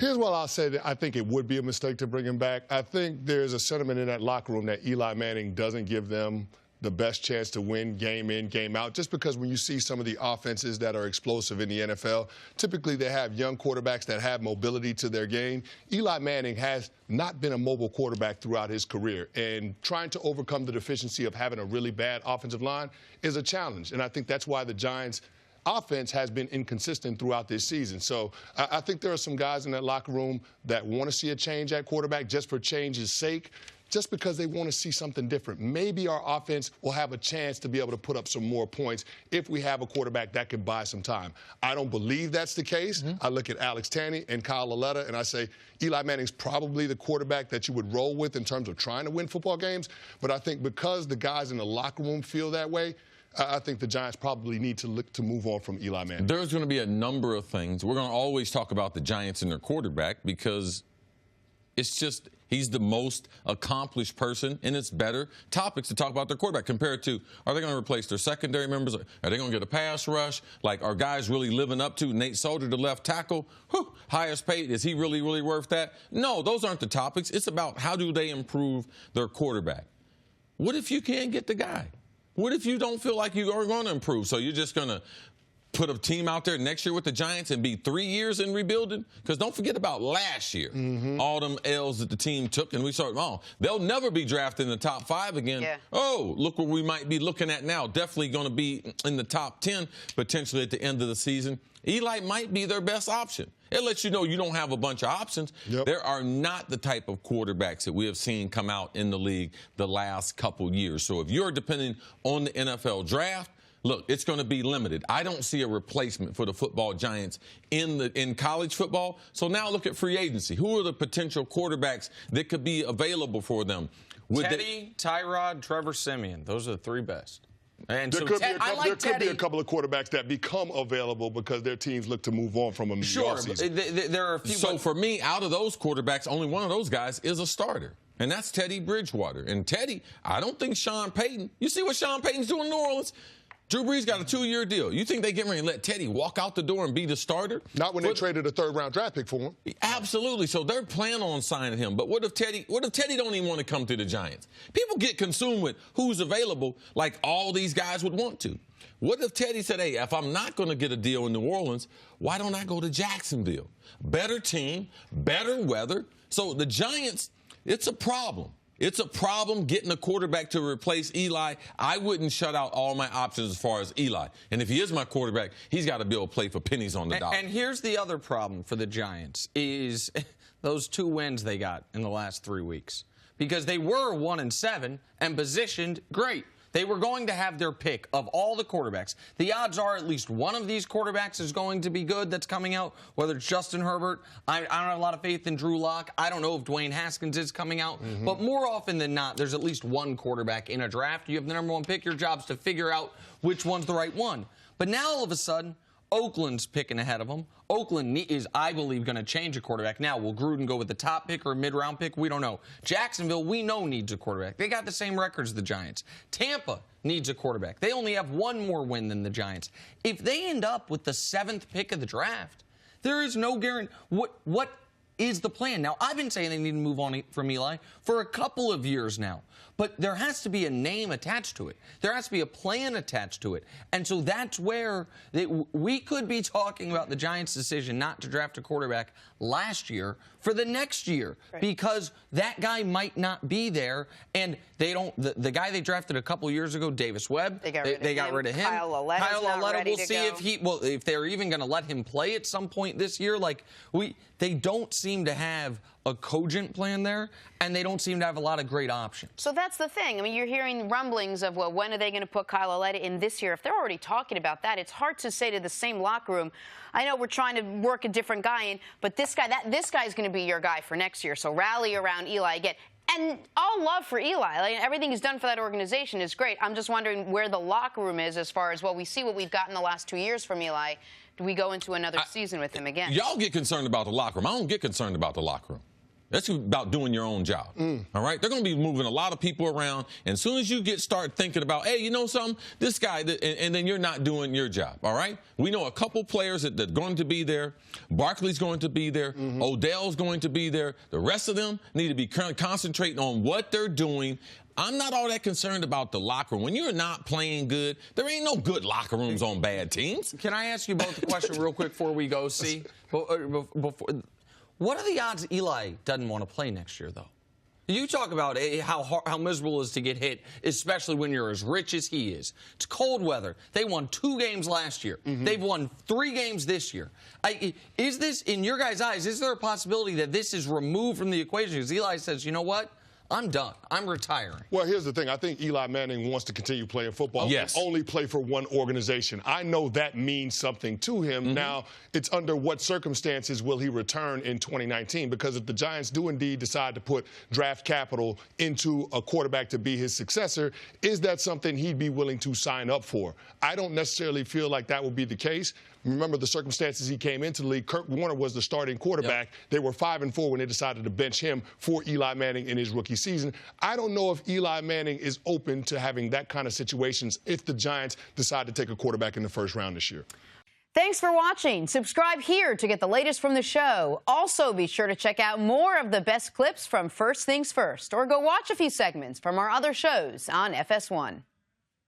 Here's what I'll say. That I think it would be a mistake to bring him back. I think there's a sentiment in that locker room that Eli Manning doesn't give them the best chance to win game in, game out, just because when you see some of the offenses that are explosive in the NFL, typically they have young quarterbacks that have mobility to their game. Eli Manning has not been a mobile quarterback throughout his career, and trying to overcome the deficiency of having a really bad offensive line is a challenge, and I think that's why the Giants' offense has been inconsistent throughout this season. So I think there are some guys in that locker room that want to see a change at quarterback just for change's sake, just because they want to see something different. Maybe our offense will have a chance to be able to put up some more points if we have a quarterback that can buy some time. I don't believe that's the case. I look at Alex Canty and Kyle Lauletta, and I say Eli Manning's probably the quarterback that you would roll with in terms of trying to win football games. But I think because the guys in the locker room feel that way, I think the Giants probably need to look to move on from Eli Manning. There's going to be a number of things. We're going to always talk about the Giants and their quarterback because it's just he's the most accomplished person, and it's better topics to talk about their quarterback compared to, are they going to replace their secondary members? Are they going to get a pass rush? Like, are guys really living up to Nate Solder, the left tackle? Highest paid. Is he really, really worth that? No, those aren't the topics. It's about how do they improve their quarterback. What if you can't get the guy? What if you don't feel like you are going to improve? So you're just going to put a team out there next year with the Giants and be 3 years in rebuilding? Because don't forget about last year, all them L's that the team took, and we saw, oh, they'll never be drafted in the top 5 again. Yeah. Oh, look what we might be looking at now. Definitely going to be in the top 10 potentially at the end of the season. Eli might be their best option. It lets you know you don't have a bunch of options. There are not the type of quarterbacks that we have seen come out in the league the last couple years. So if you're depending on the NFL draft, look, it's going to be limited. I don't see a replacement for the football Giants in college football. So now look at free agency. Who are the potential quarterbacks that could be available for them? Teddy, Tyrod, Trevor Siemian. Those are the 3 best. And there could be a couple of quarterbacks that become available because their teams look to move on from them in the offseason. There are a few. So for me, out of those quarterbacks, only one of those guys is a starter, and that's Teddy Bridgewater. And Teddy, I don't think Sean Payton. You see what Sean Payton's doing in New Orleans? Drew Brees got a 2-year deal. You think they get ready to let Teddy walk out the door and be the starter? Not when they traded a 3rd-round draft pick for him. Absolutely. So they're planning on signing him. But what if Teddy don't even want to come to the Giants? People get consumed with who's available like all these guys would want to. What if Teddy said, hey, if I'm not going to get a deal in New Orleans, why don't I go to Jacksonville? Better team, better weather. So the Giants, it's a problem. It's a problem getting a quarterback to replace Eli. I wouldn't shut out all my options as far as Eli. And if he is my quarterback, he's got to be able to play for pennies on the dollar. And here's the other problem for the Giants is those 2 wins they got in the last 3 weeks. Because they were 1-7 and positioned great. They were going to have their pick of all the quarterbacks. The odds are at least one of these quarterbacks is going to be good that's coming out, whether it's Justin Herbert. I don't have a lot of faith in Drew Lock. I don't know if Dwayne Haskins is coming out. But more often than not, there's at least one quarterback in a draft. You have the #1 pick. Your job's to figure out which one's the right one. But now all of a sudden, Oakland's picking ahead of them. Oakland is, I believe, going to change a quarterback. Now, will Gruden go with the top pick or a mid-round pick? We don't know. Jacksonville, we know, needs a quarterback. They got the same records as the Giants. Tampa needs a quarterback. They only have 1 more win than the Giants. If they end up with the 7th pick of the draft, there is no guarantee. What is the plan? Now, I've been saying they need to move on from Eli for a couple of years now. But there has to be a name attached to it. There has to be a plan attached to it. And so that's where we could be talking about the Giants' decision not to draft a quarterback last year for the next year, because that guy might not be there. And they don't. The guy they drafted a couple years ago, Davis Webb, they got rid of him. Kyle Lauletta, we'll see if they're even going to let him play at some point this year. They don't seem to have a cogent plan there, and they don't seem to have a lot of great options. So that's the thing. I mean, you're hearing rumblings of, well, when are they going to put Kyle Lauletta in this year? If they're already talking about that, it's hard to say to the same locker room, I know we're trying to work a different guy in, but this guy's going to be your guy for next year, so rally around Eli again. And all love for Eli. Everything he's done for that organization is great. I'm just wondering where the locker room is as far as, well, we see what we've gotten the last 2 years from Eli. Do we go into another season with him again? Y'all get concerned about the locker room. I don't get concerned about the locker room. That's about doing your own job. All right? They're going to be moving a lot of people around. And as soon as you start thinking about, hey, you know something? This guy, and then you're not doing your job. All right? We know a couple players that are going to be there. Barkley's going to be there. Odell's going to be there. The rest of them need to be concentrating on what they're doing. I'm not all that concerned about the locker room. When you're not playing good, there ain't no good locker rooms on bad teams. Can I ask you both a question real quick before we go, see? What are the odds Eli doesn't want to play next year, though? You talk about how miserable it is to get hit, especially when you're as rich as he is. It's cold weather. They won 2 games last year. They've won 3 games this year. Is this, in your guys' eyes, is there a possibility that this is removed from the equation? Because Eli says, you know what? I'm done. I'm retiring. Well, here's the thing. I think Eli Manning wants to continue playing football. Yes. And only play for one organization. I know that means something to him. Now, it's under what circumstances will he return in 2019? Because if the Giants do indeed decide to put draft capital into a quarterback to be his successor, is that something he'd be willing to sign up for? I don't necessarily feel like that would be the case. Remember the circumstances he came into the league. Kurt Warner was the starting quarterback. They were 5-4 when they decided to bench him for Eli Manning in his rookie season. I don't know if Eli Manning is open to having that kind of situations if the Giants decide to take a quarterback in the first round this year. Thanks for watching. Subscribe here to get the latest from the show. Also, be sure to check out more of the best clips from First Things First, or go watch a few segments from our other shows on FS1.